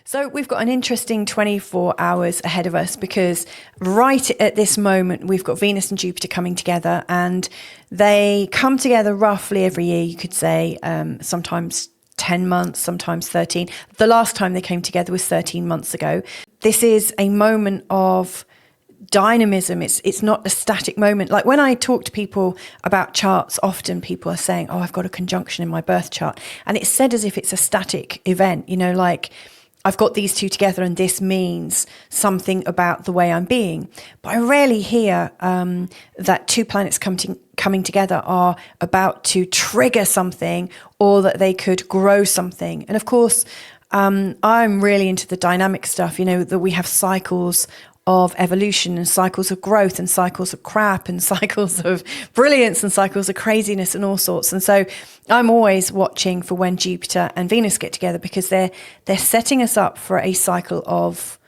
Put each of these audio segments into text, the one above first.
So we've got an interesting 24 hours ahead of us because right at this moment, we've got Venus and Jupiter coming together, and they come together roughly every year, you could say, sometimes 10 months, sometimes 13. The last time they came together was 13 months ago. This is a moment of dynamism. It's not a static moment. Like when I talk to people about charts, often people are saying, oh, I've got a conjunction in my birth chart. And it's said as if it's a static event, like I've got these two together and this means something about the way I'm being. But I rarely hear that two planets coming together are about to trigger something or that they could grow something. And of course, I'm really into the dynamic stuff, that we have cycles of evolution and cycles of growth and cycles of crap and cycles of brilliance and cycles of craziness and all sorts. And so I'm always watching for when Jupiter and Venus get together because they're setting us up for a cycle of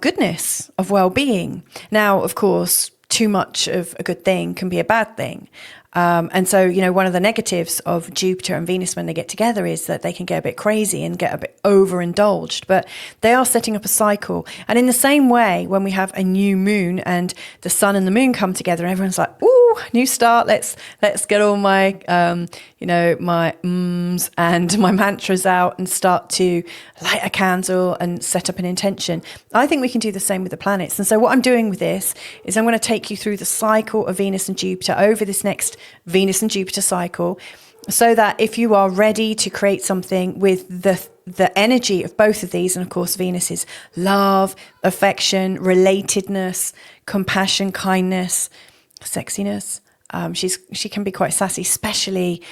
goodness, of well-being. Now, of course, too much of a good thing can be a bad thing. And so, one of the negatives of Jupiter and Venus when they get together is that they can get a bit crazy and get a bit overindulged, but they are setting up a cycle. And in the same way, when we have a new moon and the sun and the moon come together, everyone's like, ooh, new start. Let's get all my, my and my mantras out and start to light a candle and set up an intention. I think we can do the same with the planets. And so what I'm doing with this is I'm going to take you through the cycle of Venus and Jupiter over this next Venus and Jupiter cycle, so that if you are ready to create something with the energy of both of these, and of course Venus is love, affection, relatedness, compassion, kindness, sexiness. She can be quite sassy, especially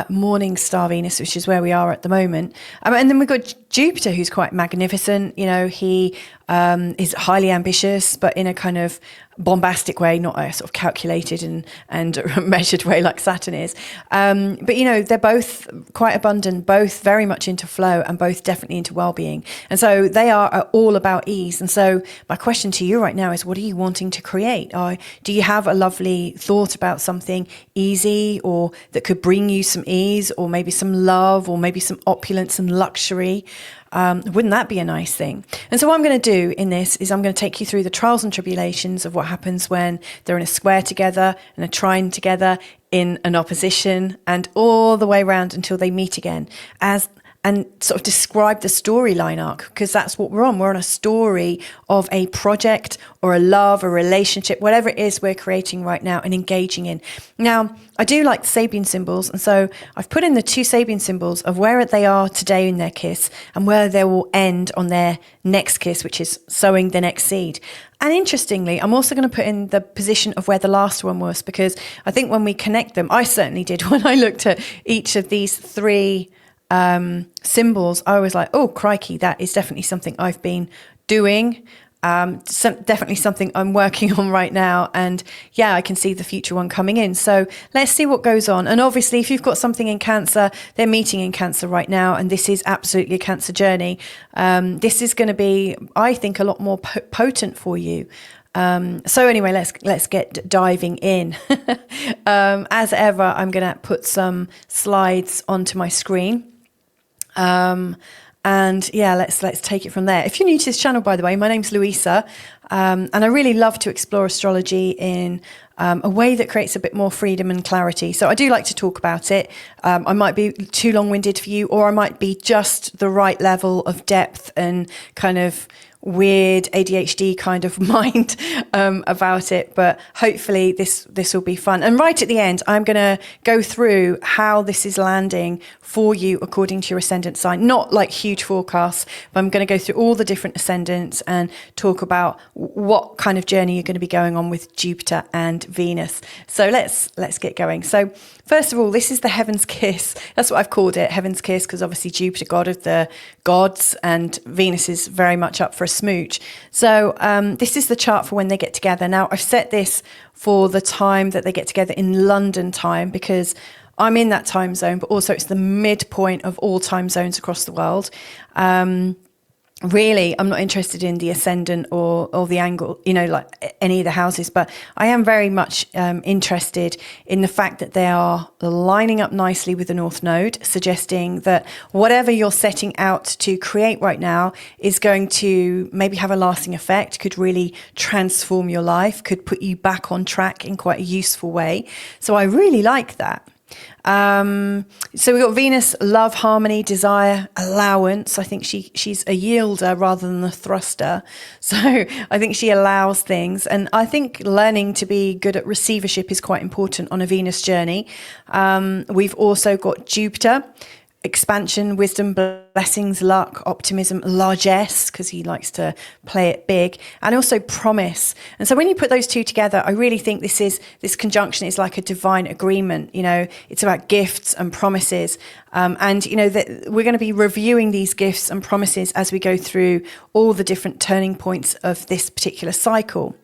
morning star Venus, which is where we are at the moment. And then we've got Jupiter, who's quite magnificent. He is highly ambitious, but in a kind of bombastic way, not a sort of calculated and measured way like Saturn is. But they're both quite abundant, both very much into flow, and both definitely into well-being. And so they are all about ease. And so my question to you right now is, what are you wanting to create? Or do you have a lovely thought about something easy, or that could bring you some ease, or maybe some love, or maybe some opulence and luxury? Wouldn't that be a nice thing? And so what I'm going to do in this is I'm going to take you through the trials and tribulations of what happens when they're in a square together, in a trine together, in an opposition, and all the way around until they meet again, and sort of describe the storyline arc, because that's what we're on. We're on a story of a project or a love, a relationship, whatever it is we're creating right now and engaging in. Now, I do like the Sabian symbols, and so I've put in the two Sabian symbols of where they are today in their kiss and where they will end on their next kiss, which is sowing the next seed. And interestingly, I'm also going to put in the position of where the last one was, because I think when we connect them, I certainly did when I looked at each of these three symbols, I was like, oh crikey, that is definitely something I've been doing, definitely something I'm working on right now, and yeah, I can see the future one coming in. So let's see what goes on. And obviously, if you've got something in Cancer, they're meeting in Cancer right now, and this is absolutely a Cancer journey. This is going to be, I think, a lot more potent for you. So anyway, let's get diving in. As ever, I'm going to put some slides onto my screen. And yeah, let's take it from there. If you're new to this channel, by the way, my name's Louisa, and I really love to explore astrology in a way that creates a bit more freedom and clarity. So I do like to talk about it. I might be too long-winded for you, or I might be just the right level of depth and kind of weird ADHD kind of mind about it, but hopefully this will be fun. And right at the end, I'm going to go through how this is landing for you according to your ascendant sign. Not like huge forecasts, but I'm going to go through all the different ascendants and talk about what kind of journey you're going to be going on with Jupiter and Venus. So let's get going. So first of all, this is the Heaven's Kiss. That's what I've called it, Heaven's Kiss, because obviously Jupiter, god of the gods, and Venus is very much up for a smooch. So this is the chart for when they get together. Now, I've set this for the time that they get together in London time, because I'm in that time zone, but also it's the midpoint of all time zones across the world. really, I'm not interested in the ascendant or the angle, like any of the houses, but I am very much interested in the fact that they are lining up nicely with the North Node, suggesting that whatever you're setting out to create right now is going to maybe have a lasting effect, could really transform your life, could put you back on track in quite a useful way. So I really like that. So we've got Venus, love, harmony, desire, allowance. I think she's a yielder rather than a thruster. So I think she allows things. And I think learning to be good at receivership is quite important on a Venus journey. We've also got Jupiter, expansion, wisdom, blessings, luck, optimism, largesse, because he likes to play it big, and also promise. And so when you put those two together, I really think this conjunction is like a divine agreement. It's about gifts and promises. And that we're going to be reviewing these gifts and promises as we go through all the different turning points of this particular cycle.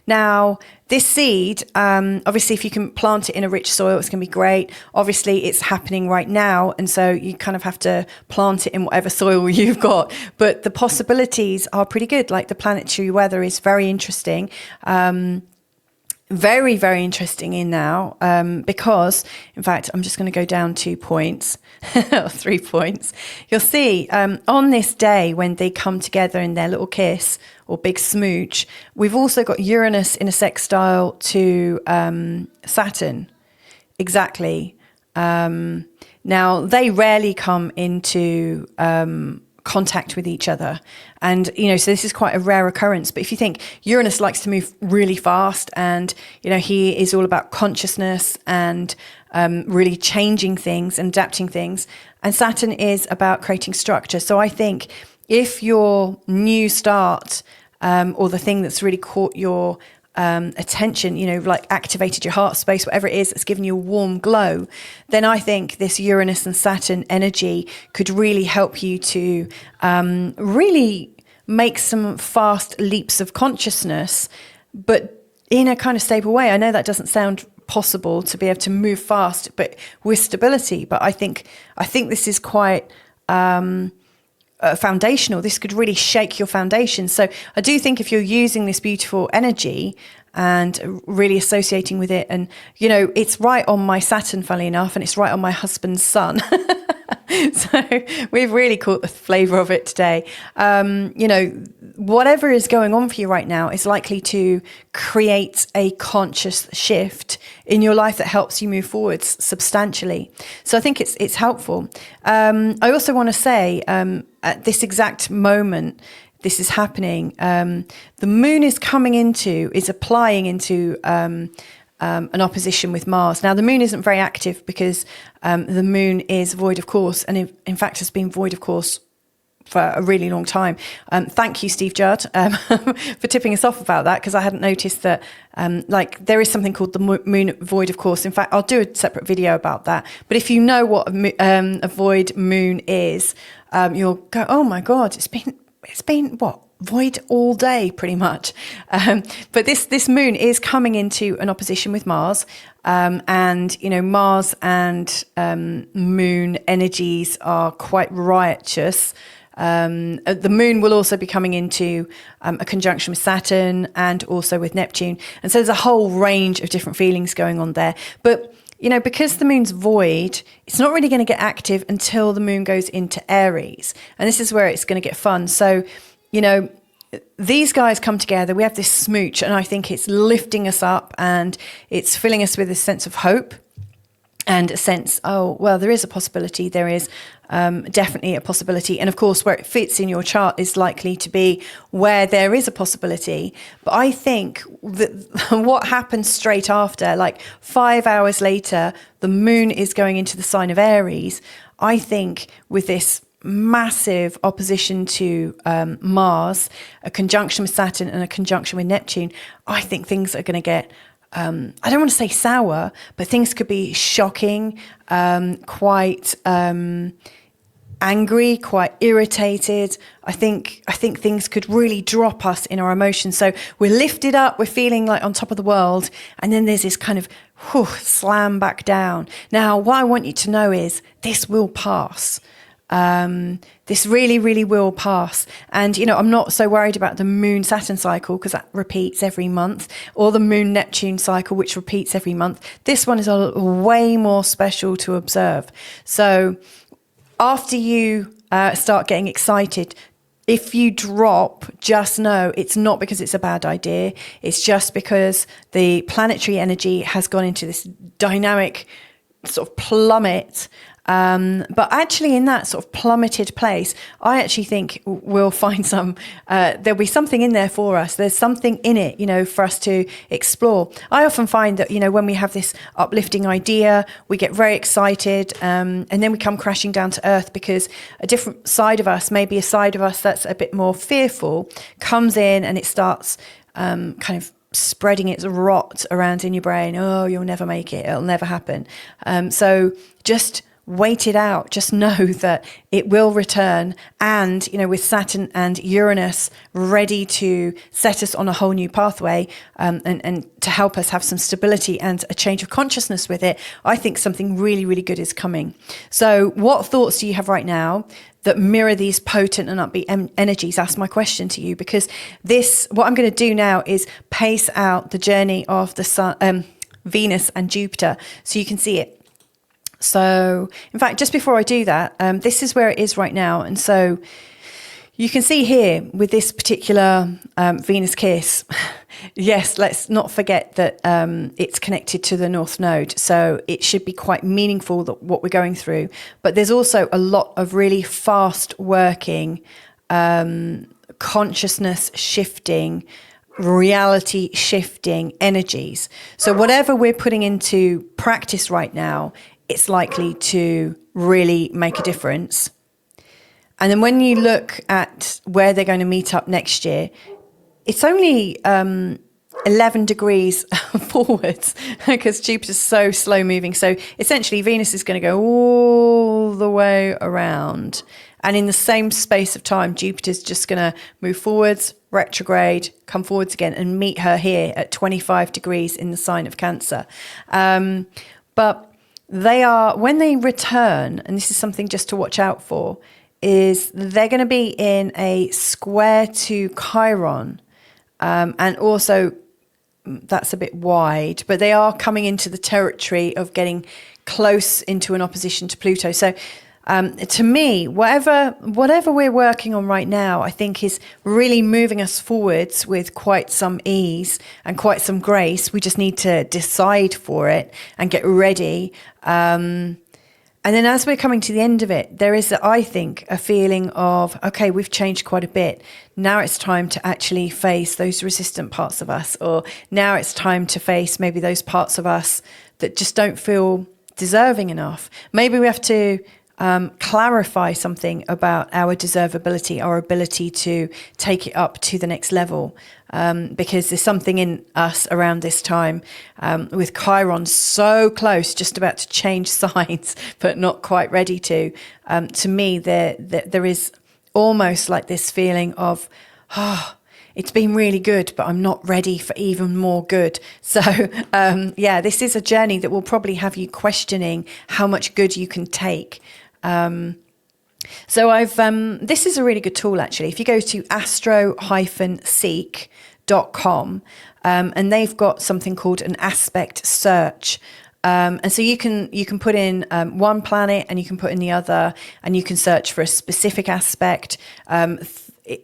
Now, this seed, obviously, if you can plant it in a rich soil, it's going to be great. Obviously, it's happening right now. And so you kind of have to plant it in whatever soil you've got. But the possibilities are pretty good. Like the planetary weather is very interesting. Very, very interesting in now, because, in fact, I'm just going to go down 2 points, or 3 points. You'll see on this day when they come together in their little kiss or big smooch, we've also got Uranus in a sextile to Saturn. Exactly. Now, they rarely come into contact with each other. And, so this is quite a rare occurrence. But if you think Uranus likes to move really fast and, he is all about consciousness and really changing things and adapting things. And Saturn is about creating structure. So I think if your new start or the thing that's really caught your attention, like activated your heart space, whatever it is that's given you a warm glow, then I think this Uranus and Saturn energy could really help you to really make some fast leaps of consciousness, but in a kind of stable way. I know that doesn't sound possible to be able to move fast, but with stability. But I think this is quite foundational. This could really shake your foundation. So I do think if you're using this beautiful energy and really associating with it, and it's right on my Saturn, funnily enough, and it's right on my husband's sun. So we've really caught the flavour of it today. Whatever is going on for you right now is likely to create a conscious shift in your life that helps you move forwards substantially. So I think it's helpful. I also want to say at this exact moment, this is happening. The moon is applying into an opposition with Mars. Now, the moon isn't very active because the moon is void of course, and in fact has been void of course for a really long time. Thank you, Steve Judd, for tipping us off about that, because I hadn't noticed that there is something called the moon void of course. In fact, I'll do a separate video about that. But if you know what a void moon is, you'll go, oh my God, it's been what? Void all day, pretty much. But this moon is coming into an opposition with Mars. And, Mars and moon energies are quite riotous. The moon will also be coming into a conjunction with Saturn and also with Neptune. And so there's a whole range of different feelings going on there. But because the moon's void, it's not really going to get active until the moon goes into Aries. And this is where it's going to get fun. So, these guys come together, we have this smooch, and I think it's lifting us up and it's filling us with a sense of hope and a sense, oh, well, there is a possibility. There is definitely a possibility. And of course, where it fits in your chart is likely to be where there is a possibility. But I think that what happens straight after, like 5 hours later, the moon is going into the sign of Aries. I think with this massive opposition to Mars, a conjunction with Saturn and a conjunction with Neptune, I think things are going to get, I don't want to say sour, but things could be shocking, quite angry, quite irritated. I think things could really drop us in our emotions. So we're lifted up, we're feeling like on top of the world, and then there's this kind of slam back down. Now, what I want you to know is this will pass. This really, really will pass. And, I'm not so worried about the Moon Saturn cycle because that repeats every month, or the Moon Neptune cycle, which repeats every month. This one is way more special to observe. So after you start getting excited, if you drop, just know it's not because it's a bad idea. It's just because the planetary energy has gone into this dynamic sort of plummet. But actually in that sort of plummeted place, I actually think we'll find there'll be something in there for us. There's something in it, for us to explore. I often find that, when we have this uplifting idea, we get very excited, and then we come crashing down to earth because a different side of us, maybe a side of us that's a bit more fearful, comes in and it starts, kind of spreading its rot around in your brain. Oh, you'll never make it. It'll never happen. So just wait it out. Just know that it will return. And, with Saturn and Uranus ready to set us on a whole new pathway, and to help us have some stability and a change of consciousness with it, I think something really, really good is coming. So what thoughts do you have right now that mirror these potent and upbeat energies? That's my question to you, because what I'm going to do now is pace out the journey of the Sun, Venus and Jupiter, so you can see it. So, in fact, just before I do that, this is where it is right now. And so you can see here with this particular Venus kiss, yes, let's not forget that it's connected to the North Node. So it should be quite meaningful, what we're going through. But there's also a lot of really fast working, consciousness shifting, reality shifting energies. So whatever we're putting into practice right now, it's likely to really make a difference. And then when you look at where they're going to meet up next year, it's only 11 degrees forwards because Jupiter's so slow moving. So essentially Venus is going to go all the way around. And in the same space of time, Jupiter's just going to move forwards, retrograde, come forwards again, and meet her here at 25 degrees in the sign of Cancer. But when they return, and this is something just to watch out for, is they're going to be in a square to Chiron. And also, that's a bit wide, but they are coming into the territory of getting close into an opposition to Pluto. So to me, whatever we're working on right now, I think is really moving us forwards with quite some ease and quite some grace. We just need to decide for it and get ready. And then as we're coming to the end of it, there is, I think, a feeling of, okay, we've changed quite a bit. Now it's time to actually face those resistant parts of us, or now it's time to face maybe those parts of us that just don't feel deserving enough. Maybe we have to clarify something about our deservability, our ability to take it up to the next level, because there's something in us around this time, with Chiron so close, just about to change signs, but not quite ready to. To me, there is almost like this feeling of, it's been really good, but I'm not ready for even more good. So, this is a journey that will probably have you questioning how much good you can take. So this is a really good tool, actually. If you go to astro-seek.com, and they've got something called an aspect search. And so you can put in one planet and you can put in the other, and you can search for a specific aspect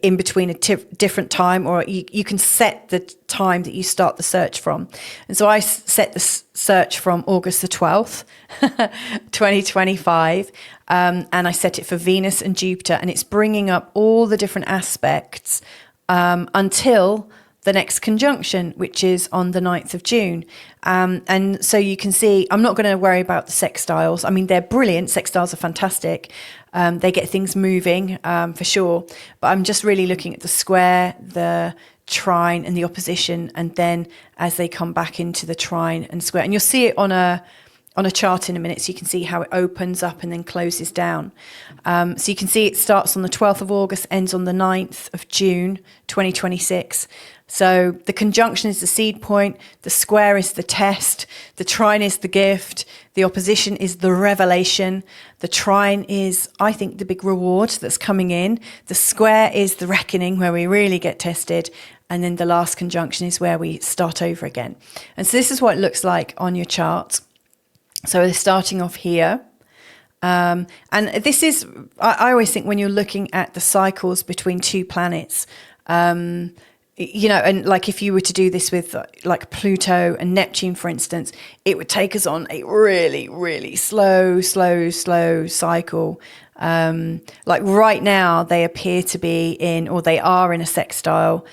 in between a different time, or you can set the time that you start the search from. And so I set the search from August the 12th, 2025, and I set it for Venus and Jupiter, and it's bringing up all the different aspects until the next conjunction, which is on the 9th of June. And so you can see, I'm not going to worry about the sextiles. I mean, they're brilliant. Sextiles are fantastic. They get things moving, for sure. But I'm just really looking at the square, the trine and the opposition. And then as they come back into the trine and square, and you'll see it on a on a chart in a minute, so you can see how it opens up and then closes down. So you can see it starts on the 12th of August, ends on the 9th of June, 2026. So the conjunction is the seed point, the square is the test, the trine is the gift, the opposition is the revelation, the trine is, I think, the big reward that's coming in, the square is the reckoning where we really get tested, and then the last conjunction is where we start over again. And so this is what it looks like on your chart. So they're starting off here. And this is, I always think when you're looking at the cycles between two planets, you know, and like if you were to do this with like Pluto and Neptune, for instance, it would take us on a really, really slow cycle. Like right now, they appear to be in, or they are in a sextile.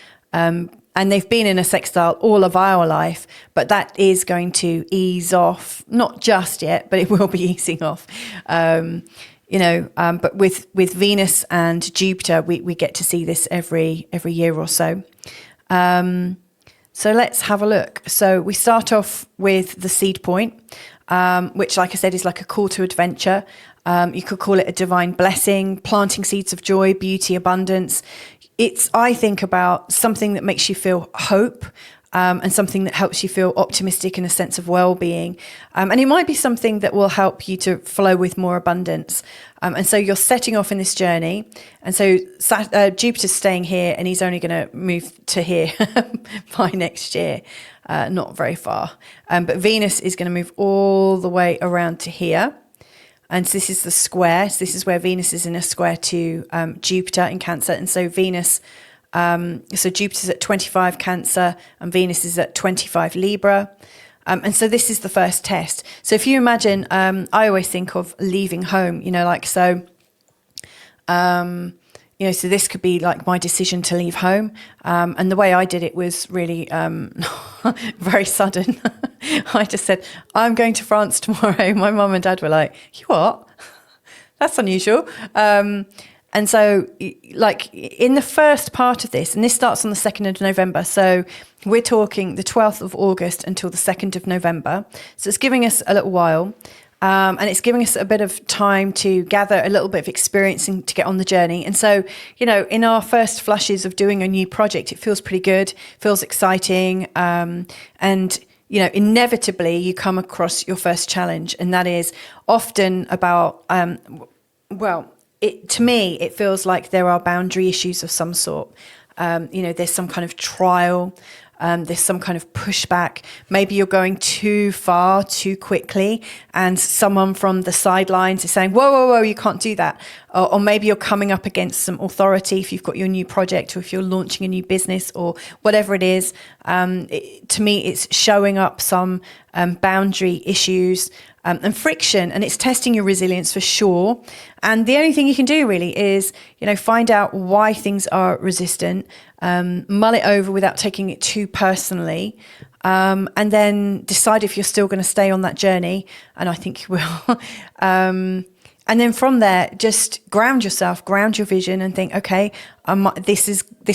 And they've been in a sextile all of our life, but that is going to ease off, not just yet, but it will be easing off. But with Venus and Jupiter, we get to see this every year or so. So let's have a look. So we start off with the seed point, which, like I said, is like a call to adventure. You could call it a divine blessing, planting seeds of joy, beauty, abundance. It's, I think, about something that makes you feel hope, and something that helps you feel optimistic and a sense of well-being. And it might be something that will help you to flow with more abundance. And so you're setting off in this journey. And so Jupiter's staying here, and he's only going to move to here by next year, not very far. But Venus is going to move all the way around to here. And so this is the square. So this is where Venus is in a square to Jupiter in Cancer. And so Venus, so Jupiter's at 25 Cancer and Venus is at 25 Libra. And so this is the first test. So if you imagine, I always think of leaving home, so this could be like my decision to leave home. And the way I did it was really very sudden. I just said, I'm going to France tomorrow. My mum and dad were like, you what? That's unusual. And so like in the first part of this, and this starts on the 2nd of November. So we're talking the 12th of August until the 2nd of November. So it's giving us a little while. And it's giving us a bit of time to gather a little bit of experience and to get on the journey. And so, in our first flushes of doing a new project, it feels pretty good, feels exciting. And, inevitably you come across your first challenge. And that is often about, to me, it feels like there are boundary issues of some sort. There's some kind of trial. There's some kind of pushback. Maybe you're going too far too quickly and someone from the sidelines is saying, whoa, you can't do that. Or maybe you're coming up against some authority if you've got your new project or if you're launching a new business or whatever it is. To me, it's showing up some boundary issues and friction, and it's testing your resilience for sure. And the only thing you can do really is, find out why things are resistant, mull it over without taking it too personally, and then decide if you're still going to stay on that journey. And I think you will. And then from there, just ground yourself, ground your vision and think, okay, this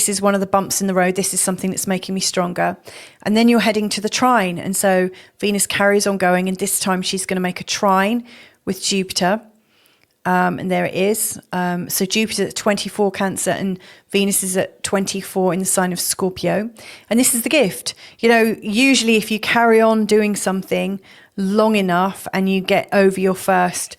is one of the bumps in the road. This is something that's making me stronger. And then you're heading to the trine. And so Venus carries on going. And this time she's going to make a trine with Jupiter. And there it is. So Jupiter at 24 Cancer and Venus is at 24 in the sign of Scorpio. And this is the gift. Usually if you carry on doing something long enough and you get over your first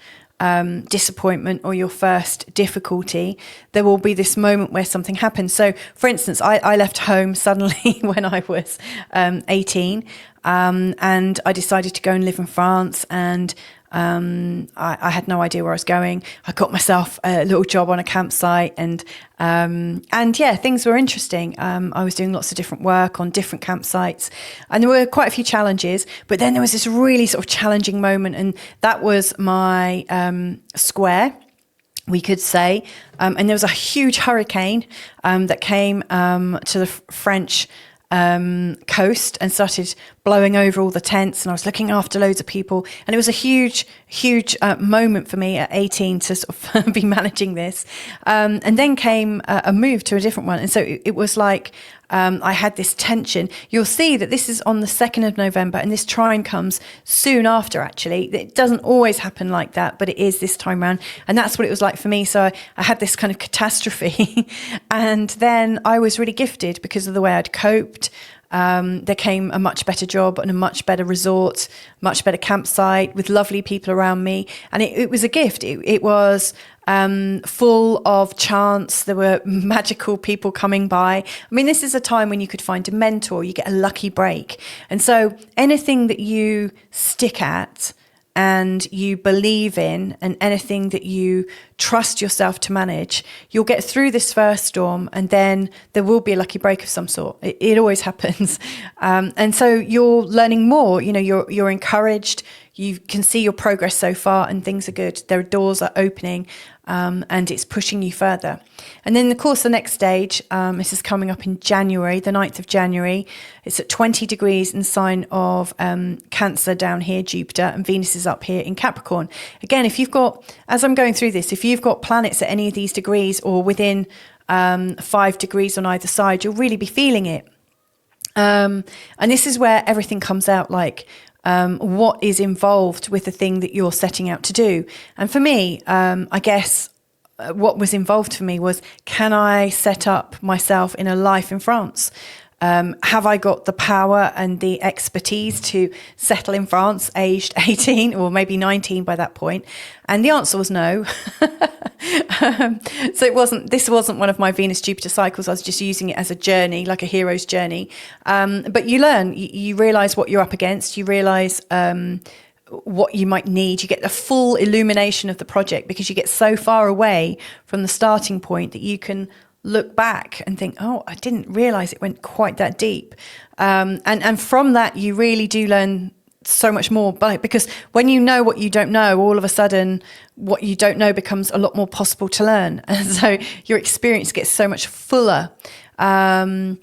disappointment or your first difficulty, there will be this moment where something happens. So, for instance, I left home suddenly when I was 18, and I decided to go and live in France, and I had no idea where I was going. I got myself a little job on a campsite, and things were interesting. I was doing lots of different work on different campsites, and there were quite a few challenges. But then there was this really sort of challenging moment, and that was my square, we could say. And there was a huge hurricane that came to the French coast and started blowing over all the tents, and I was looking after loads of people, and it was a huge moment for me at 18 to sort of be managing this, and then came a move to a different one. And so it was like I had this tension. You'll see that this is on the 2nd of November, and this trine comes soon after, actually. It doesn't always happen like that, but it is this time around. And that's what it was like for me. So I had this kind of catastrophe. And then I was really gifted because of the way I'd coped. There came a much better job and a much better resort, much better campsite with lovely people around me. And it was a gift. It was full of chance. There were magical people coming by. I mean, this is a time when you could find a mentor, you get a lucky break. And so anything that you stick at and you believe in, and anything that you trust yourself to manage, you'll get through this first storm, and then there will be a lucky break of some sort. It always happens. And so you're learning more, you're encouraged, you can see your progress so far, and things are good. Their doors are opening, and it's pushing you further. And then, of course, the next stage, this is coming up in January, the 9th of January. It's at 20 degrees in the sign of Cancer down here, Jupiter, and Venus is up here in Capricorn. Again, if you've got, as I'm going through this, if you've got planets at any of these degrees or within 5 degrees on either side, you'll really be feeling it. And this is where everything comes out, like what is involved with the thing that you're setting out to do. And for me, I guess what was involved for me was, can I set up myself in a life in France? Have I got the power and the expertise to settle in France aged 18 or maybe 19 by that point? And the answer was no. So this wasn't one of my Venus-Jupiter cycles. I was just using it as a journey, like a hero's journey. But you learn, you realize what you're up against. You realize what you might need. You get the full illumination of the project because you get so far away from the starting point that you can look back and think, oh, I didn't realize it went quite that deep. And from that, you really do learn so much more. Because when you know what you don't know, all of a sudden, what you don't know becomes a lot more possible to learn. And so your experience gets so much fuller. The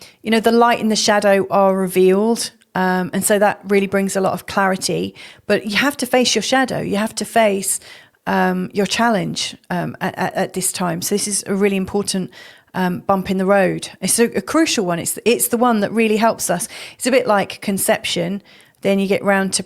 light and the shadow are revealed. And so that really brings a lot of clarity. But you have to face your shadow. You have to face your challenge at this time. So this is a really important bump in the road. It's a crucial one. It's the one that really helps us. It's a bit like conception. Then you get round to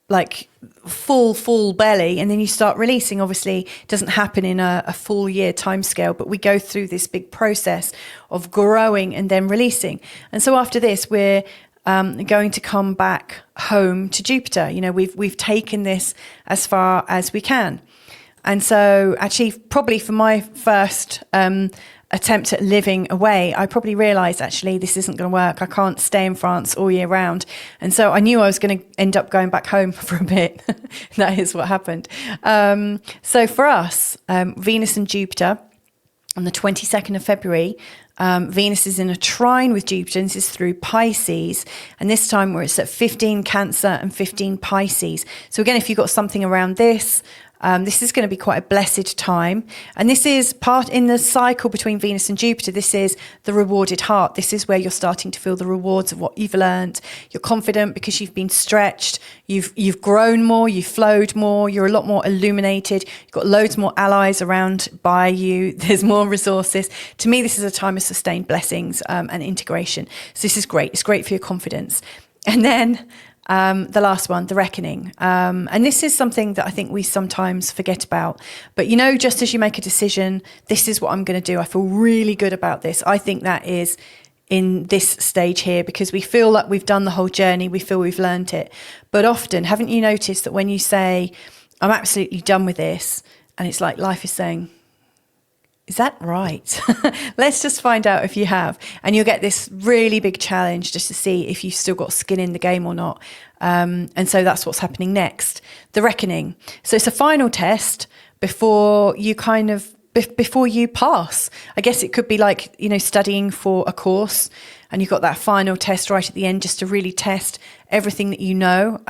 like full belly, and then you start releasing. Obviously, it doesn't happen in a full year timescale, but we go through this big process of growing and then releasing. And so after this, we're going to come back home to Jupiter. We've taken this as far as we can. And so actually, probably for my first attempt at living away, I probably realised, actually, this isn't going to work. I can't stay in France all year round. And so I knew I was going to end up going back home for a bit. That is what happened. So for us, Venus and Jupiter, on the 22nd of February, Venus is in a trine with Jupiter, and this is through Pisces. And this time it's at 15 Cancer and 15 Pisces. So again, if you've got something around this, this is going to be quite a blessed time. And this is part in the cycle between Venus and Jupiter. This is the rewarded heart. This is where you're starting to feel the rewards of what you've learned. You're confident because you've been stretched. You've grown more. You've flowed more. You're a lot more illuminated. You've got loads more allies around by you. There's more resources. To me, this is a time of sustained blessings and integration. So this is great. It's great for your confidence. And then the last one, the reckoning. And this is something that I think we sometimes forget about. But, just as you make a decision, this is what I'm going to do. I feel really good about this. I think that is in this stage here because we feel like we've done the whole journey. We feel we've learned it. But often, haven't you noticed that when you say, I'm absolutely done with this, and it's like life is saying, is that right? Let's just find out if you have. And you'll get this really big challenge just to see if you've still got skin in the game or not. And so that's what's happening next. The reckoning. So it's a final test before you before you pass. I guess it could be like, studying for a course, and you've got that final test right at the end just to really test everything that you know,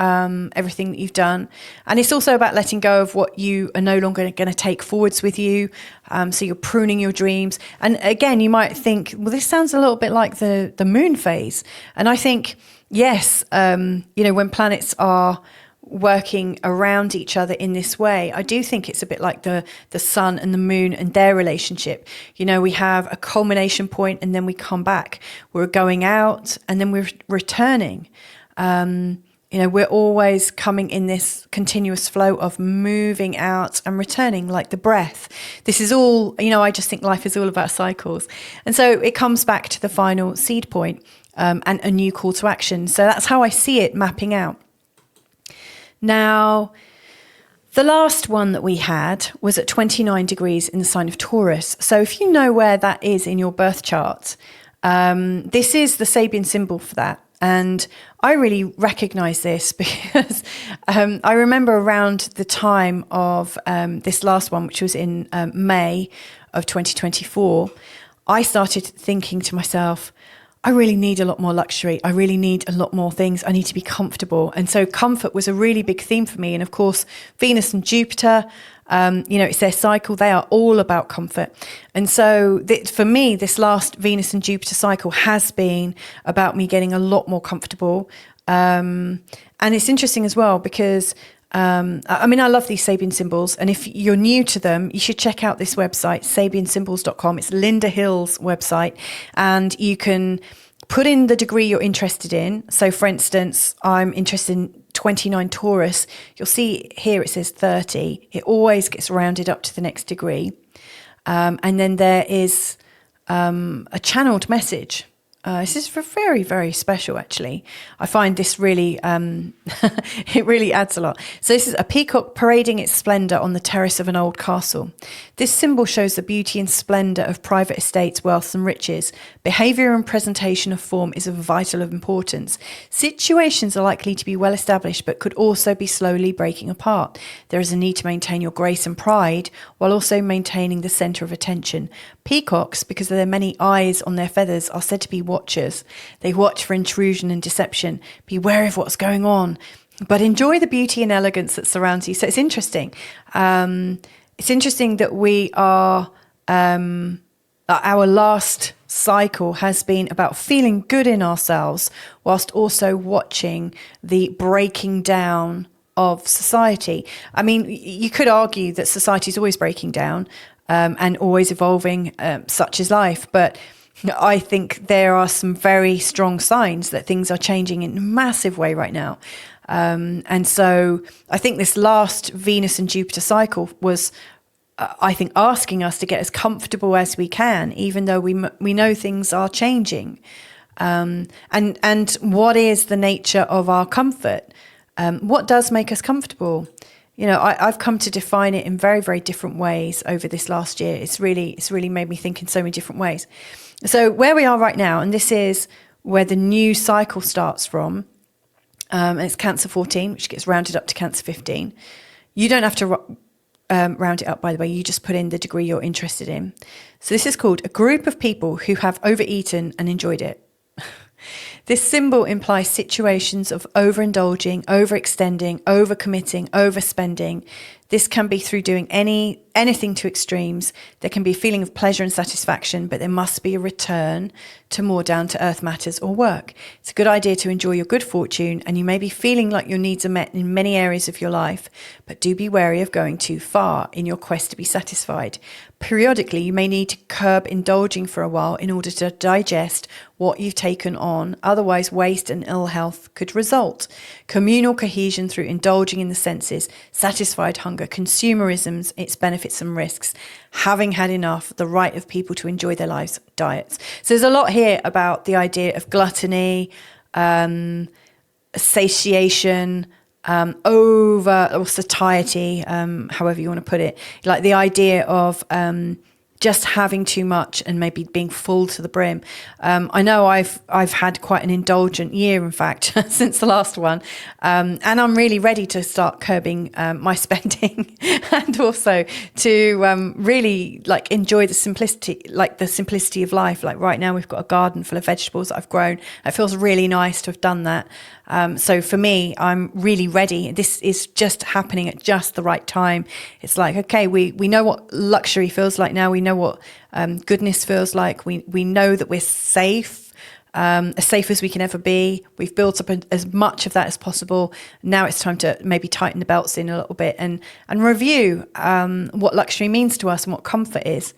everything that you've done. And it's also about letting go of what you are no longer going to take forwards with you. So you're pruning your dreams. And again, you might think, well, this sounds a little bit like the moon phase. And I think, yes, when planets are working around each other in this way, I do think it's a bit like the sun and the moon and their relationship. You know, we have a culmination point and then we come back. We're going out and then we're returning. You know, we're always coming in this continuous flow of moving out and returning, like the breath. This is all, you know, I just think life is all about cycles. And so it comes back to the final seed point, and a new call to action. So that's how I see it mapping out. Now, the last one that we had was at 29 degrees in the sign of Taurus. So if you know where that is in your birth chart, this is the Sabian symbol for that. And I really recognize this because I remember around the time of this last one, which was in May of 2024, I started thinking to myself, I really need a lot more luxury. I really need a lot more things. I need to be comfortable. And so comfort was a really big theme for me. And of course, Venus and Jupiter, you know, it's their cycle. They are all about comfort. And so for me, this last Venus and Jupiter cycle has been about me getting a lot more comfortable. And it's interesting as well because I mean, I love these Sabian symbols. And if you're new to them, you should check out this website, sabiansymbols.com. It's Linda Hill's website. And you can put in the degree you're interested in. So, for instance, I'm interested in 29 Taurus. You'll see here it says 30. It always gets rounded up to the next degree. And then there is a channeled message. This is very, very special, actually. I find this really, it really adds a lot. So this is a peacock parading its splendour on the terrace of an old castle. This symbol shows the beauty and splendour of private estates, wealth and riches. Behaviour and presentation of form is of vital importance. Situations are likely to be well established, but could also be slowly breaking apart. There is a need to maintain your grace and pride, while also maintaining the centre of attention. Peacocks, because of their many eyes on their feathers, are said to be watchers. They watch for intrusion and deception. Beware of what's going on, but enjoy the beauty and elegance that surrounds you. So it's interesting. It's interesting that we are, our last cycle has been about feeling good in ourselves whilst also watching the breaking down of society. I mean, you could argue that society is always breaking down and always evolving, such is life. But I think there are some very strong signs that things are changing in a massive way right now. And so I think this last Venus and Jupiter cycle was, I think, asking us to get as comfortable as we can, even though we know things are changing. And what is the nature of our comfort? What does make us comfortable? You know, I've come to define it in very, very different ways over this last year. It's really made me think in so many different ways. So where we are right now, and this is where the new cycle starts from, and it's Cancer 14, which gets rounded up to Cancer 15. You don't have to round it up, by the way. You just put in the degree you're interested in. So this is called a group of people who have overeaten and enjoyed it. This symbol implies situations of overindulging, overextending, overcommitting, overspending. This can be through doing anything to extremes. There can be a feeling of pleasure and satisfaction, but there must be a return to more down-to-earth matters or work. It's a good idea to enjoy your good fortune, and you may be feeling like your needs are met in many areas of your life, but do be wary of going too far in your quest to be satisfied. Periodically, you may need to curb indulging for a while in order to digest what you've taken on. Otherwise, waste and ill health could result. Communal cohesion through indulging in the senses, satisfied hunger, consumerisms, its benefits and risks, having had enough, the right of people to enjoy their lives, diets. So there's a lot here about the idea of gluttony, satiation, over or satiety, however you want to put it, like the idea of just having too much and maybe being full to the brim. I know I've had quite an indulgent year, in fact, since the last one, and I'm really ready to start curbing my spending and also to really like enjoy the simplicity of life. Like right now, we've got a garden full of vegetables that I've grown. It feels really nice to have done that. So for me, I'm really ready. This is just happening at just the right time. It's like, okay, we know what luxury feels like now. We know what goodness feels like. We know that we're safe. as safe as we can ever be. We've built up as much of that as possible. Now it's time to maybe tighten the belts in a little bit and review what luxury means to us and what comfort is.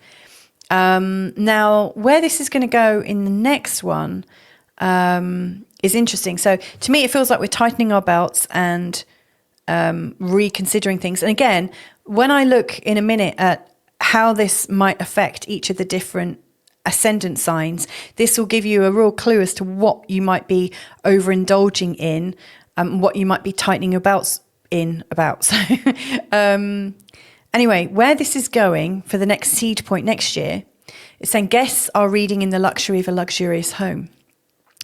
Now, where this is going to go in the next one is interesting. So to me, it feels like we're tightening our belts and reconsidering things. And again, when I look in a minute at how this might affect each of the different ascendant signs, this will give you a real clue as to what you might be overindulging in, what you might be tightening your belts in about. So anyway, where this is going for the next seed point next year, it's saying guests are reading in the luxury of a luxurious home.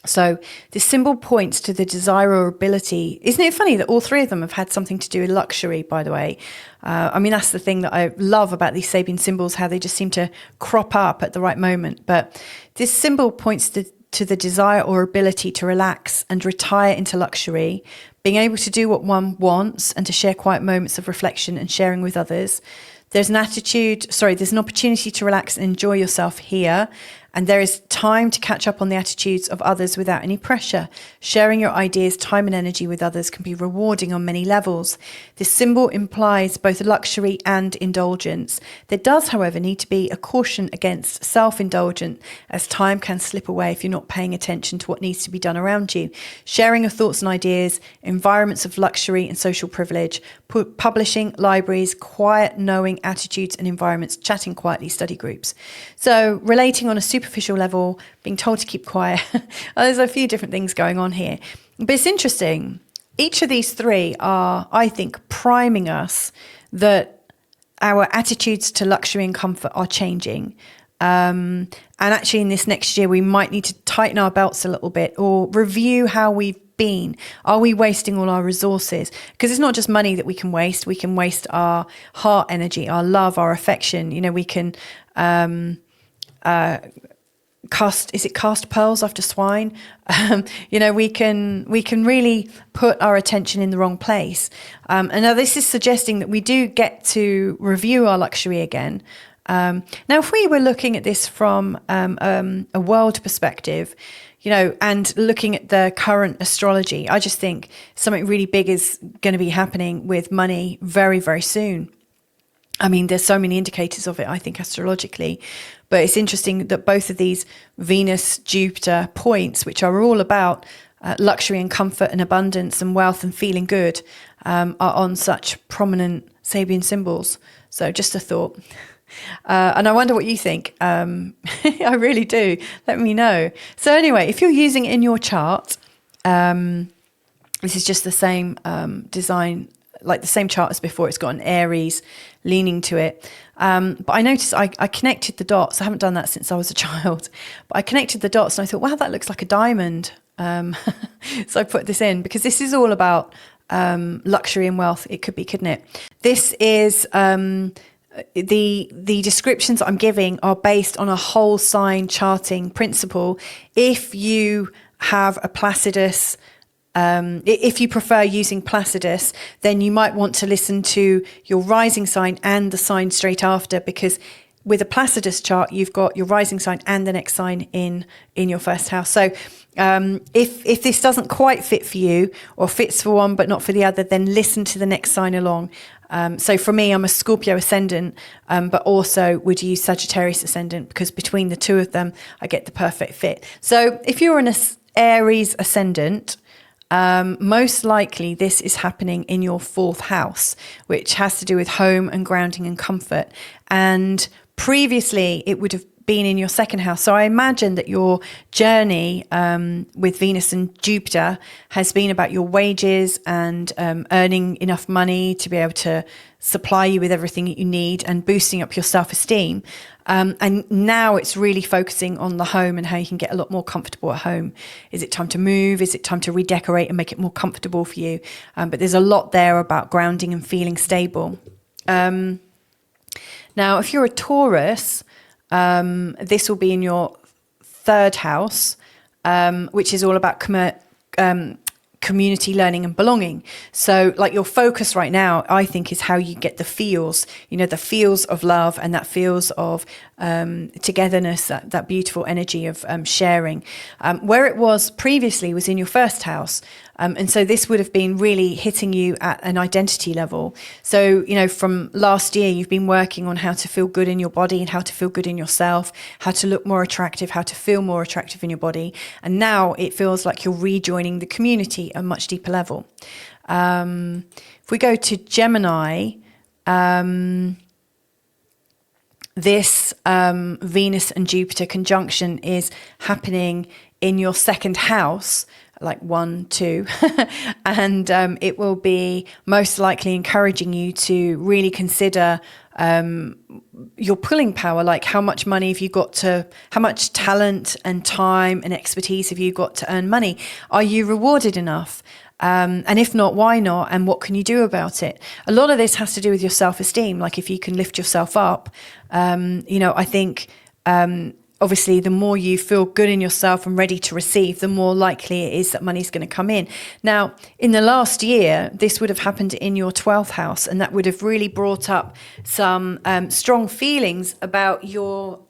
So this symbol points to the desire or ability. Isn't it funny that all three of them have had something to do with luxury, by the way? I mean, that's the thing that I love about these Sabian symbols, how they just seem to crop up at the right moment. But this symbol points to the desire or ability to relax and retire into luxury, being able to do what one wants and to share quiet moments of reflection and sharing with others. There's an opportunity to relax and enjoy yourself here. And there is time to catch up on the attitudes of others without any pressure. Sharing your ideas, time and energy with others can be rewarding on many levels. This symbol implies both luxury and indulgence. There does, however, need to be a caution against self-indulgence, as time can slip away if you're not paying attention to what needs to be done around you. Sharing your thoughts and ideas, environments of luxury and social privilege, publishing, libraries, quiet, knowing attitudes and environments, chatting quietly, study groups. So relating on a superficial level, being told to keep quiet. There's a few different things going on here. But it's interesting. Each of these three are, I think, priming us that our attitudes to luxury and comfort are changing. And actually in this next year, we might need to tighten our belts a little bit or review how we've been. Are we wasting all our resources? Because it's not just money that we can waste. We can waste our heart energy, our love, our affection. You know, we can cast pearls after swine? You know, we can really put our attention in the wrong place. And now this is suggesting that we do get to review our luxury again. Now, if we were looking at this from a world perspective, you know, and looking at the current astrology, I just think something really big is going to be happening with money very, very soon. I mean, there's so many indicators of it, I think, astrologically. But it's interesting that both of these Venus, Jupiter points, which are all about luxury and comfort and abundance and wealth and feeling good, are on such prominent Sabian symbols. So just a thought. And I wonder what you think. I really do. Let me know. So anyway, if you're using it in your chart, this is just the same design, like the same chart as before. It's got an Aries leaning to it. But I noticed I connected the dots. I haven't done that since I was a child. But I connected the dots and I thought, wow, that looks like a diamond. So I put this in because this is all about luxury and wealth. It could be, couldn't it? This is... The descriptions I'm giving are based on a whole sign charting principle. If you have a Placidus, if you prefer using Placidus, then you might want to listen to your rising sign and the sign straight after, because with a Placidus chart, you've got your rising sign and the next sign in your first house. So if this doesn't quite fit for you, or fits for one but not for the other, then listen to the next sign along. So for me, I'm a Scorpio ascendant, but also would use Sagittarius ascendant, because between the two of them, I get the perfect fit. So if you're an Aries ascendant, most likely this is happening in your fourth house, which has to do with home and grounding and comfort. And previously it would have been in your second house. So I imagine that your journey with Venus and Jupiter has been about your wages and earning enough money to be able to supply you with everything that you need and boosting up your self-esteem. And now it's really focusing on the home and how you can get a lot more comfortable at home. Is it time to move? Is it time to redecorate and make it more comfortable for you? But there's a lot there about grounding and feeling stable. Now, if you're a Taurus, this will be in your third house, which is all about community, learning and belonging. So like your focus right now, I think, is how you get the feels, the feels of love and that feels of togetherness, that beautiful energy of sharing. Where it was previously was in your first house. And so this would have been really hitting you at an identity level. So, from last year, you've been working on how to feel good in your body and how to feel good in yourself, how to look more attractive, how to feel more attractive in your body. And now it feels like you're rejoining the community at a much deeper level. If we go to Gemini, this Venus and Jupiter conjunction is happening in your second house, like 1, 2, and it will be most likely encouraging you to really consider your pulling power, like how much money have you got how much talent and time and expertise have you got to earn money? Are you rewarded enough? And if not, why not? And what can you do about it? A lot of this has to do with your self-esteem. Like if you can lift yourself up, I think, obviously, the more you feel good in yourself and ready to receive, the more likely it is that money's going to come in. Now, in the last year, this would have happened in your 12th house, and that would have really brought up some strong feelings about your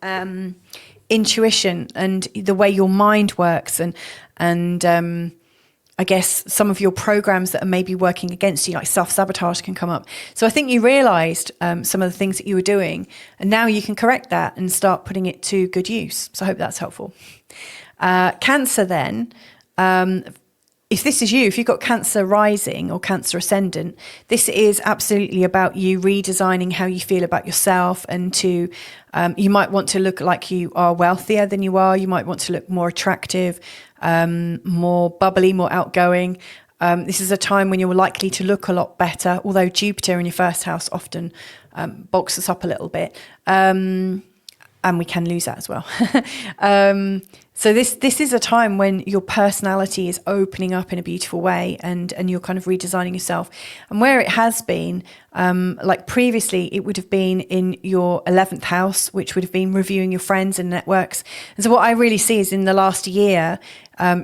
intuition and the way your mind works, and I guess some of your programs that are maybe working against you, like self-sabotage, can come up. So I think you realized some of the things that you were doing, and now you can correct that and start putting it to good use. So I hope that's helpful. Cancer then, if this is you, if you've got Cancer rising or Cancer ascendant, this is absolutely about you redesigning how you feel about yourself, and you might want to look like you are wealthier than you are. You might want to look more attractive, more bubbly, more outgoing. This is a time when you're likely to look a lot better, although Jupiter in your first house often bulks us up a little bit. And we can lose that as well. So this is a time when your personality is opening up in a beautiful way, and you're kind of redesigning yourself. And where it has been, like previously, it would have been in your 11th house, which would have been reviewing your friends and networks. And so what I really see is in the last year,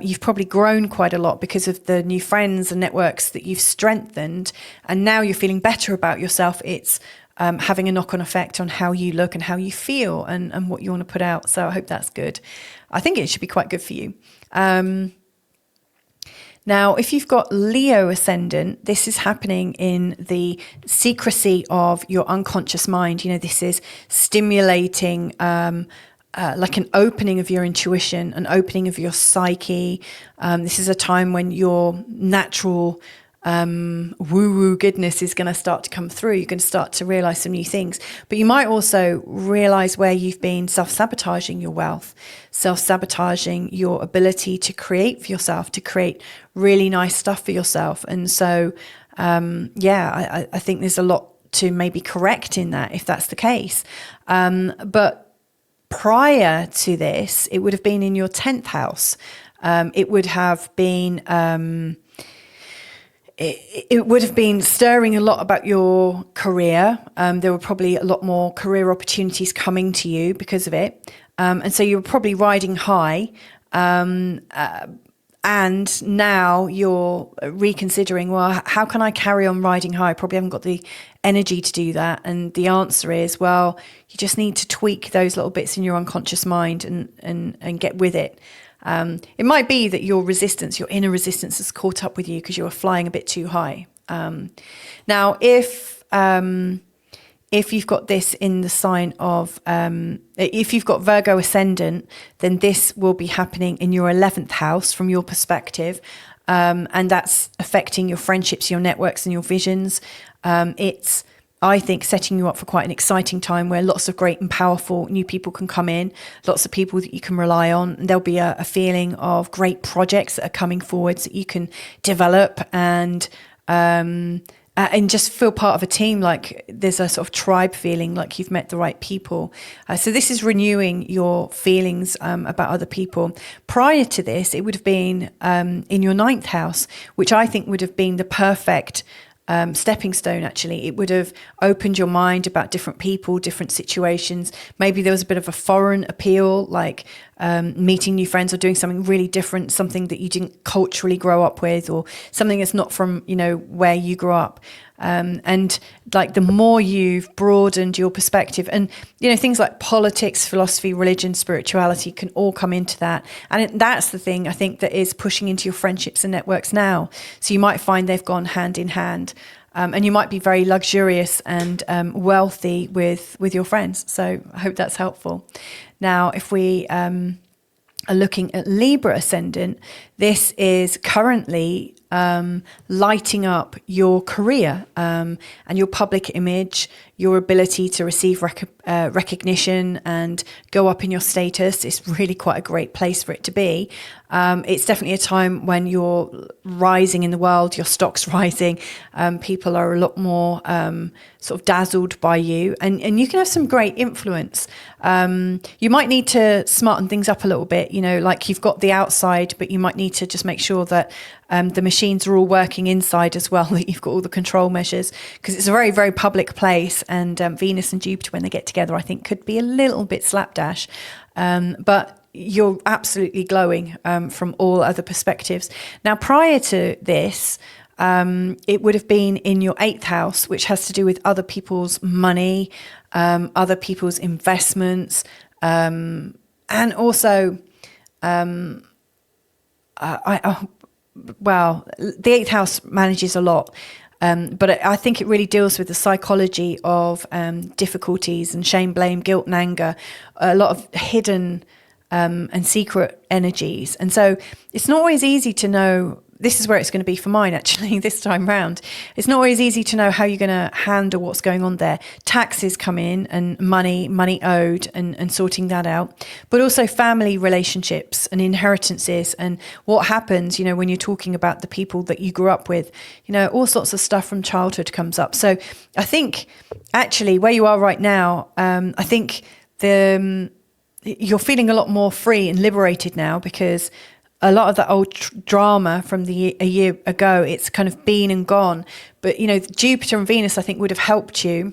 you've probably grown quite a lot because of the new friends and networks that you've strengthened. And now you're feeling better about yourself. It's having a knock-on effect on how you look and how you feel and what you want to put out. So I hope that's good. I think it should be quite good for you. Now, if you've got Leo ascendant, this is happening in the secrecy of your unconscious mind. This is stimulating like an opening of your intuition, an opening of your psyche. This is a time when your natural woo-woo goodness is going to start to come through. You're going to start to realize some new things, but you might also realize where you've been self-sabotaging your wealth, self-sabotaging your ability to create for yourself, to create really nice stuff for yourself. And so, I think there's a lot to maybe correct in that, if that's the case. But prior to this, it would have been in your 10th house. It would have been... It would have been stirring a lot about your career. There were probably a lot more career opportunities coming to you because of it. And so you were probably riding high. And now you're reconsidering, well, how can I carry on riding high? I probably haven't got the energy to do that. And the answer is, well, you just need to tweak those little bits in your unconscious mind and get with it. It might be that your inner resistance has caught up with you because you were flying a bit too high. Now, if you've got this in the sign of, if you've got Virgo ascendant, then this will be happening in your 11th house from your perspective. And that's affecting your friendships, your networks and your visions. It's, I think, setting you up for quite an exciting time where lots of great and powerful new people can come in, lots of people that you can rely on. There'll be a feeling of great projects that are coming forwards that you can develop and just feel part of a team, like there's a sort of tribe feeling, like you've met the right people. So this is renewing your feelings about other people. Prior to this, it would have been in your 9th house, which I think would have been the perfect stepping stone. Actually, it would have opened your mind about different people, different situations. Maybe there was a bit of a foreign appeal, like meeting new friends or doing something really different, something that you didn't culturally grow up with, or something that's not from, where you grew up. And like the more you've broadened your perspective, and things like politics, philosophy, religion, spirituality can all come into that. And that's the thing I think that is pushing into your friendships and networks now. So you might find they've gone hand in hand. And you might be very luxurious and wealthy with your friends. So I hope that's helpful. Now, if we are looking at Libra ascendant, this is currently lighting up your career and your public image, your ability to receive recognition and go up in your status. It's really quite a great place for it to be. It's definitely a time when you're rising in the world, your stock's rising. People are a lot more sort of dazzled by you, and you can have some great influence. You might need to smarten things up a little bit, like you've got the outside, but you might need to just make sure that the machines are all working inside as well, that you've got all the control measures, because it's a very, very public place. And Venus and Jupiter, when they get together, I think could be a little bit slapdash. But you're absolutely glowing from all other perspectives. Now, prior to this, it would have been in your 8th house, which has to do with other people's money, other people's investments, and also, the 8th house manages a lot. But I think it really deals with the psychology of difficulties and shame, blame, guilt and anger, a lot of hidden and secret energies. And so it's not always easy to know. This is where it's going to be for mine, actually, this time round. It's not always easy to know how you're going to handle what's going on there. Taxes come in and money owed and sorting that out. But also family relationships and inheritances and what happens, when you're talking about the people that you grew up with. All sorts of stuff from childhood comes up. So I think, actually, where you are right now, I think you're feeling a lot more free and liberated now, because a lot of that old drama from a year ago, it's kind of been and gone. But, Jupiter and Venus, I think, would have helped you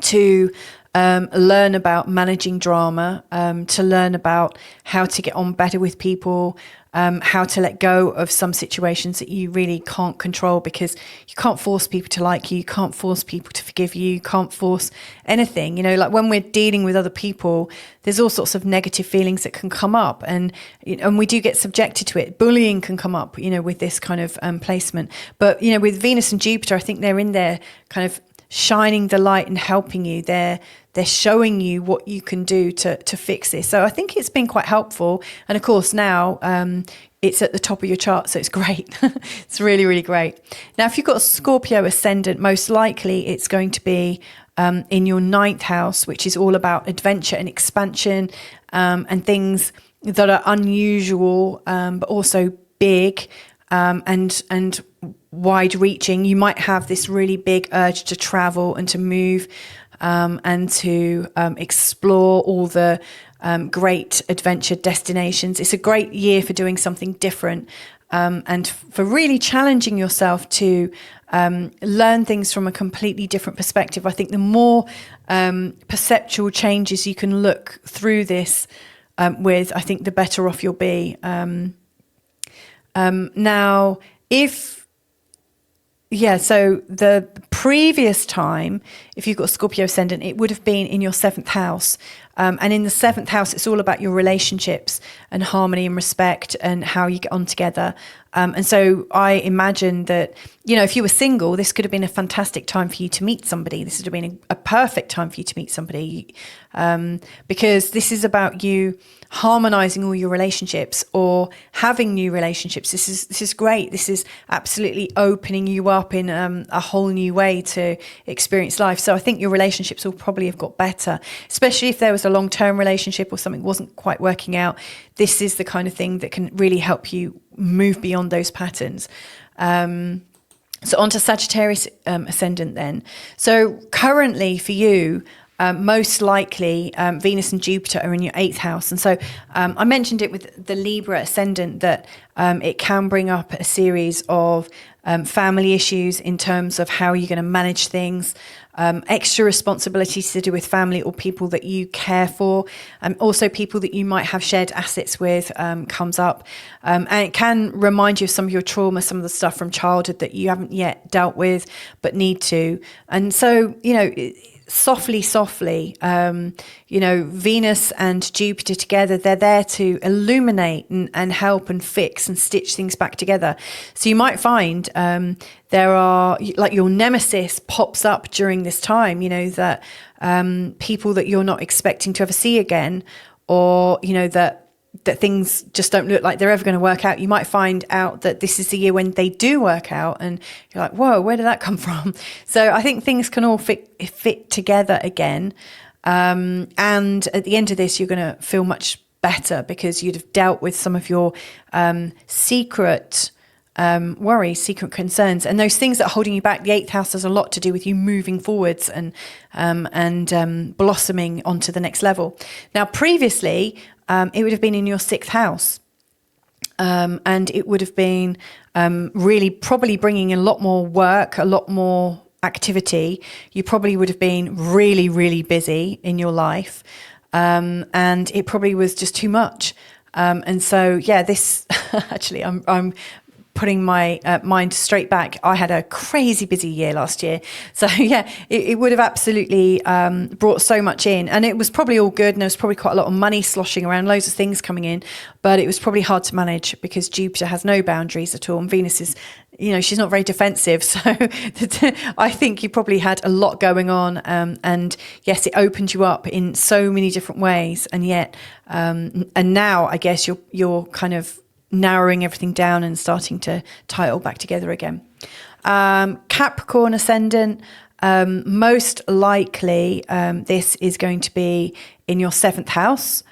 to learn about managing drama, to learn about how to get on better with people, how to let go of some situations that you really can't control, because you can't force people to like you, you can't force people to forgive you, you can't force anything. Like when we're dealing with other people, there's all sorts of negative feelings that can come up, and we do get subjected to it. Bullying can come up, with this kind of placement. But, with Venus and Jupiter, I think they're in there kind of shining the light and helping you. They're showing you what you can do to fix this. So I think it's been quite helpful. And of course now it's at the top of your chart, so it's great. It's really, really great. Now, if you've got a Scorpio ascendant, most likely it's going to be in your 9th house, which is all about adventure and expansion, and things that are unusual, but also big, and wide-reaching. You might have this really big urge to travel and to move, and to explore all the great adventure destinations. It's a great year for doing something different, and for really challenging yourself to learn things from a completely different perspective. I think the more perceptual changes you can look through this with, I think the better off you'll be. Now, so the previous time, if you've got Scorpio ascendant, it would have been in your 7th house. And in the 7th house, it's all about your relationships and harmony and respect and how you get on together. And so I imagine that, if you were single, this could have been a fantastic time for you to meet somebody. This would have been a perfect time for you to meet somebody, because this is about you harmonizing all your relationships or having new relationships. This is great. This is absolutely opening you up in a whole new way to experience life. So I think your relationships will probably have got better, especially if there was a long-term relationship or something wasn't quite working out. This is the kind of thing that can really help you move beyond those patterns. So on to Sagittarius ascendant then. So currently for you, most likely Venus and Jupiter are in your 8th house. And so I mentioned it with the Libra ascendant that it can bring up a series of family issues in terms of how you're going to manage things. extra responsibilities to do with family or people that you care for, also people that you might have shared assets with comes up. And it can remind you of some of your trauma, some of the stuff from childhood that you haven't yet dealt with, but need to. And so, softly, Venus and Jupiter together, they're there to illuminate and help and fix and stitch things back together. So you might find there are, like, your nemesis pops up during this time, that people that you're not expecting to ever see again, or, that things just don't look like they're ever going to work out. You might find out that this is the year when they do work out, and you're like, whoa, where did that come from? So I think things can all fit together again. And at the end of this, you're going to feel much better because you'd have dealt with some of your secret worries, secret concerns, and those things that are holding you back. The 8th house has a lot to do with you moving forwards and blossoming onto the next level. Now, previously, it would have been in your 6th house. And it would have been really probably bringing in a lot more work, a lot more activity. You probably would have been really, really busy in your life. And it probably was just too much. And so, this actually, I'm putting my mind straight back. I had a crazy busy year last year. So it would have absolutely brought so much in, and it was probably all good. And there was probably quite a lot of money sloshing around, loads of things coming in, but it was probably hard to manage because Jupiter has no boundaries at all. And Venus is, she's not very defensive. So I think you probably had a lot going on. And yes, it opened you up in so many different ways. And yet, and now I guess you're kind of narrowing everything down and starting to tie it all back together again. Capricorn ascendant, most likely this is going to be in your 7th house,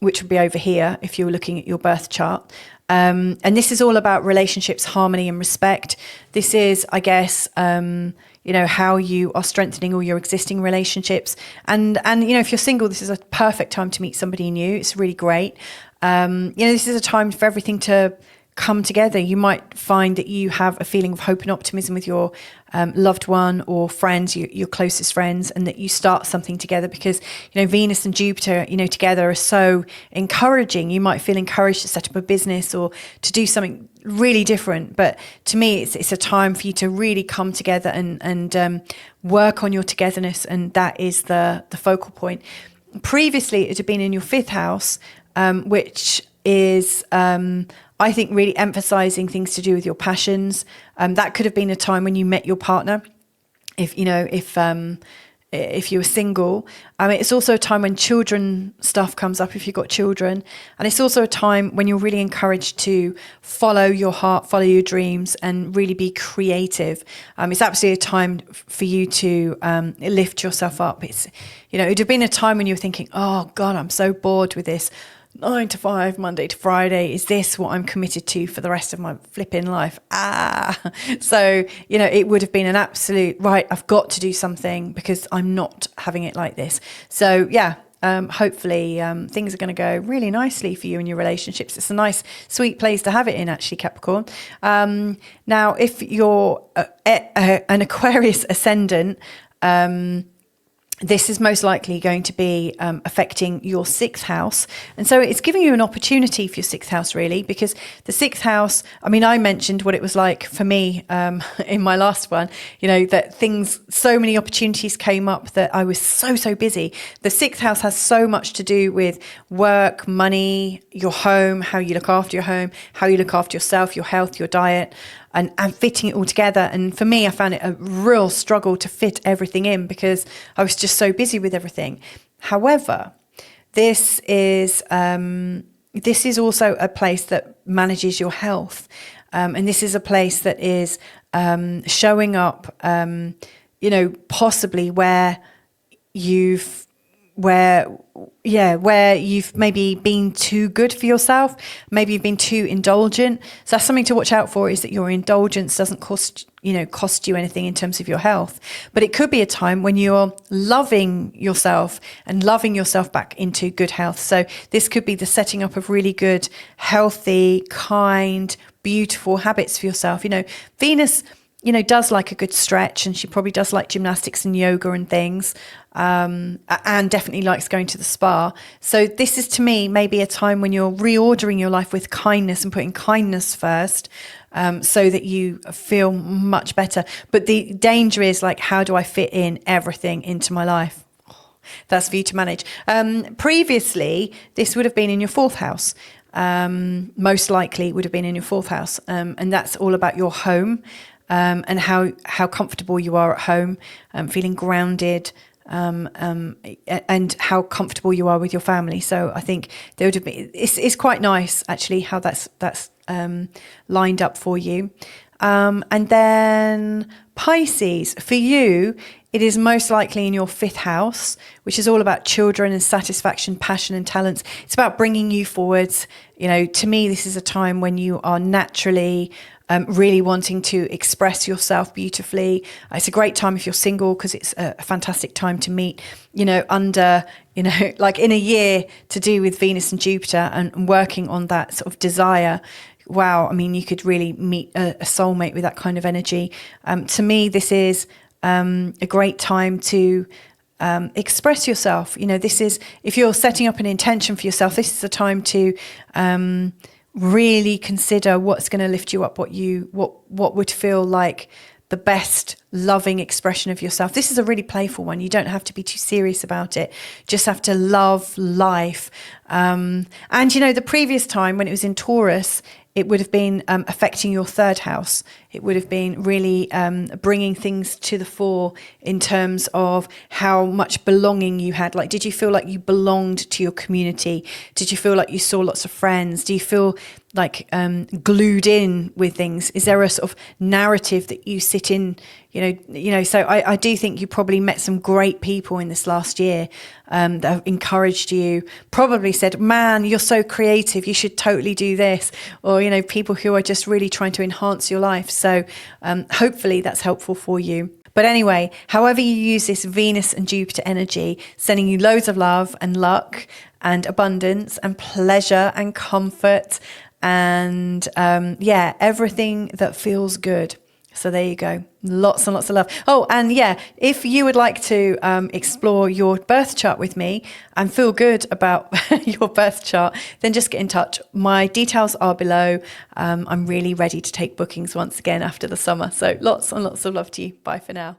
which would be over here if you were looking at your birth chart. And this is all about relationships, harmony and respect. This is, I guess, how you are strengthening all your existing relationships. And if you're single, this is a perfect time to meet somebody new. It's really great. This is a time for everything to come together. You might find that you have a feeling of hope and optimism with your loved one or friends, your closest friends, and that you start something together because, Venus and Jupiter, together are so encouraging. You might feel encouraged to set up a business or to do something really different. But to me, it's a time for you to really come together and work on your togetherness. And that is the focal point. Previously, it had been in your 5th house, which is, I think, really emphasizing things to do with your passions. That could have been a time when you met your partner, if you were single. It's also a time when children stuff comes up if you've got children. And it's also a time when you're really encouraged to follow your heart, follow your dreams, and really be creative. It's absolutely a time for you to lift yourself up. It would have been a time when you were thinking, oh God, I'm so bored with this 9 to 5, Monday to Friday. Is this what I'm committed to for the rest of my flipping life? So, it would have been an absolute, right, I've got to do something because I'm not having it like this. So, hopefully things are going to go really nicely for you in your relationships. It's a nice, sweet place to have it in, actually, Capricorn. Now, if you're an Aquarius ascendant, this is most likely going to be affecting your 6th house. And so it's giving you an opportunity for your 6th house, really, because the 6th house, I mentioned what it was like for me in my last one, that so many opportunities came up that I was so busy. The 6th house has so much to do with work, money, your home, how you look after your home, how you look after yourself, your health, your diet, and fitting it all together. And for me, I found it a real struggle to fit everything in because I was just so busy with everything. However, this is also a place that manages your health. And this is a place that is showing up, possibly where you've maybe been too good for yourself. Maybe you've been too indulgent. So that's something to watch out for, is that your indulgence doesn't cost you anything in terms of your health. But it could be a time when you're loving yourself and loving yourself back into good health. So this could be the setting up of really good, healthy, kind, beautiful habits for yourself. Venus does like a good stretch, and she probably does like gymnastics and yoga and things, and definitely likes going to the spa. So this is, to me, maybe a time when you're reordering your life with kindness and putting kindness first, so that you feel much better. But the danger is like, how do I fit in everything into my life? That's for you to manage. Previously, this would have been in your fourth house. Most likely would have been in your fourth house. And that's all about your home, and how comfortable you are at home, feeling grounded, and how comfortable you are with your family. So I think there would have been, it's quite nice actually how that's lined up for you. And then Pisces, for you, it is most likely in your fifth house, which is all about children and satisfaction, passion and talents. It's about bringing you forwards. To me, this is a time when you are naturally really wanting to express yourself beautifully. It's a great time if you're single, because it's a fantastic time to meet, like in a year to do with Venus and Jupiter and working on that sort of desire. Wow, I mean, you could really meet a soulmate with that kind of energy. To me, this is a great time to express yourself. This is, if you're setting up an intention for yourself, this is a time to really consider what's going to lift you up, what would feel like the best loving expression of yourself. This is a really playful one. You don't have to be too serious about it. Just have to love life. And the previous time when it was in Taurus, it would have been affecting your third house. It would have been really bringing things to the fore in terms of how much belonging you had. Like, did you feel like you belonged to your community? Did you feel like you saw lots of friends? Do you feel like glued in with things? Is there a sort of narrative that you sit in? So I do think you probably met some great people in this last year that have encouraged you, probably said, man, you're so creative, you should totally do this. Or, people who are just really trying to enhance your life. So hopefully that's helpful for you. But anyway, however you use this Venus and Jupiter energy, sending you loads of love and luck and abundance and pleasure and comfort and everything that feels good. So there you go. Lots and lots of love. Oh, and if you would like to explore your birth chart with me and feel good about your birth chart, then just get in touch. My details are below. I'm really ready to take bookings once again after the summer. So lots and lots of love to you. Bye for now.